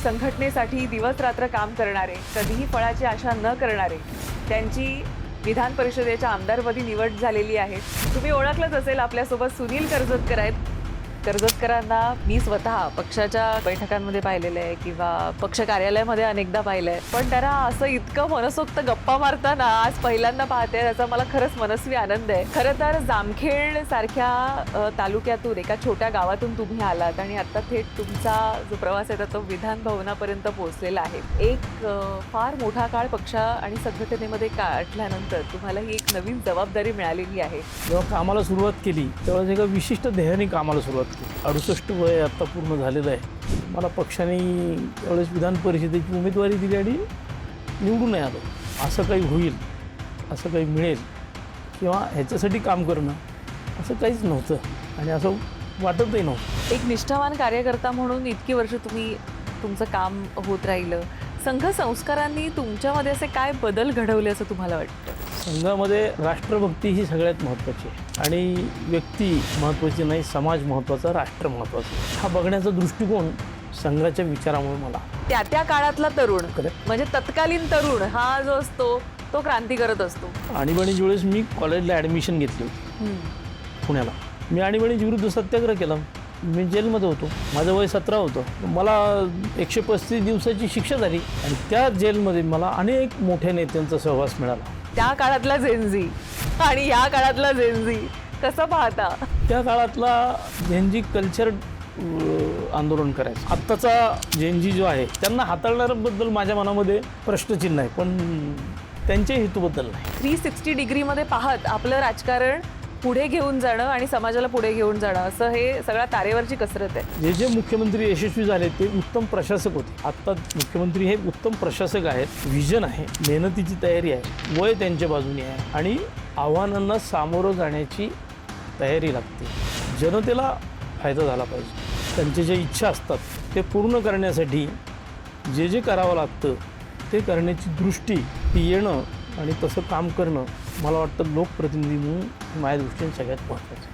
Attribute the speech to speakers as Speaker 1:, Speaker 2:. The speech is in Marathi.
Speaker 1: संघटनेसाठी दिवस रात्र काम करणारे, कधीही फळाची आशा न करणारे, त्यांची विधान परिषदेच्या आमदारपदी निवड झालेली आहे. तुम्ही ओळखलंच असेल, आपल्यासोबत सुनील कर्जतकर आहेत. कर्जतकरांना मी स्वतः पक्षाच्या बैठकांमध्ये पाहिलेलं आहे किंवा पक्ष कार्यालयामध्ये अनेकदा पाहिलं आहे, पण त्यांना असं इतकं मनसोक्त गप्पा मारताना आज पहिल्यांदा पाहते, त्याचा मला खरंच मनस्वी आनंद आहे. खरं तर जामखेड सारख्या तालुक्यातून एका छोट्या गावातून तुम्ही आलात आणि आता थेट तुमचा जो प्रवास आहे तो विधान भवनापर्यंत पोहोचलेला आहे. एक फार मोठा काळ पक्ष आणि संघटनेमध्ये काढल्यानंतर तुम्हाला ही एक नवीन जबाबदारी मिळालेली आहे.
Speaker 2: जेव्हा कामाला सुरुवात केली तेव्हा एका विशिष्ट ध्येयाने कामाला सुरुवात केली. 68 वय आता पूर्ण झालेलं आहे. मला पक्षाने त्यावेळेस विधान परिषदेची उमेदवारी दिली आणि निवडून नाही आलो. असं काही होईल, असं काही मिळेल किंवा ह्याच्यासाठी काम करणं असं काहीच नव्हतं आणि असं वाटतही नव्हतं.
Speaker 1: एक निष्ठावान कार्यकर्ता म्हणून इतकी वर्ष तुम्ही तुमचं काम होत राहिलं. संघ संस्कारांनी तुमच्यामध्ये असे काय बदल घडवले असं तुम्हाला वाटतं?
Speaker 2: संघामध्ये राष्ट्रभक्ती ही सगळ्यात महत्त्वाची आहे आणि व्यक्ती महत्त्वाची नाही, समाज महत्त्वाचा, राष्ट्र महत्त्वाचं. हा बघण्याचा दृष्टिकोन संघाच्या विचारामुळे मला
Speaker 1: त्या काळातला तरुण म्हणजे तत्कालीन तरुण हा जो असतो तो क्रांती करत असतो.
Speaker 2: आणीबाणी ज्यावेळेस मी कॉलेजला ॲडमिशन घेतली होती पुण्याला, मी आणीबाणीच्या विरुद्ध सत्याग्रह केला. मी जेलमध्ये होतो, माझं वय 17 होतं. मला 135 दिवसाची शिक्षा झाली आणि त्या जेलमध्ये मला अनेक मोठ्या नेत्यांचा सहवास मिळाला.
Speaker 1: त्या काळातला झेनझी आणि या काळातला झेनझी कसं पाहता?
Speaker 2: त्या काळातला झेनझी कल्चर आंदोलन करायचं. आत्ताचा झेनझी जो आहे त्यांना हाताळणाऱ्याबद्दल माझ्या मनामध्ये प्रश्नचिन्ह आहे, पण त्यांच्या हेतूबद्दल नाही.
Speaker 1: 360 डिग्रीमध्ये पाहत आपलं राजकारण पुढे घेऊन जाणं आणि समाजाला पुढे घेऊन जाणं असं हे सगळ्या तारेवरची कसरत आहे.
Speaker 2: जे जे मुख्यमंत्री यशस्वी झाले ते उत्तम प्रशासक होते. आत्ता मुख्यमंत्री हे उत्तम प्रशासक आहेत. व्हिजन आहे, मेहनतीची तयारी आहे, वय त्यांच्या बाजूने आहे आणि आव्हानांना सामोरं जाण्याची तयारी लागते. जनतेला फायदा झाला पाहिजे. त्यांच्या ज्या इच्छा असतात ते पूर्ण करण्यासाठी जे जे करावं लागतं ते करण्याची दृष्टी ती येणं आणि तसं काम करणं मला वाटतं लोकप्रतिनिधी म्हणून माझ्या दृष्टीने सगळ्यात महत्त्वाचं.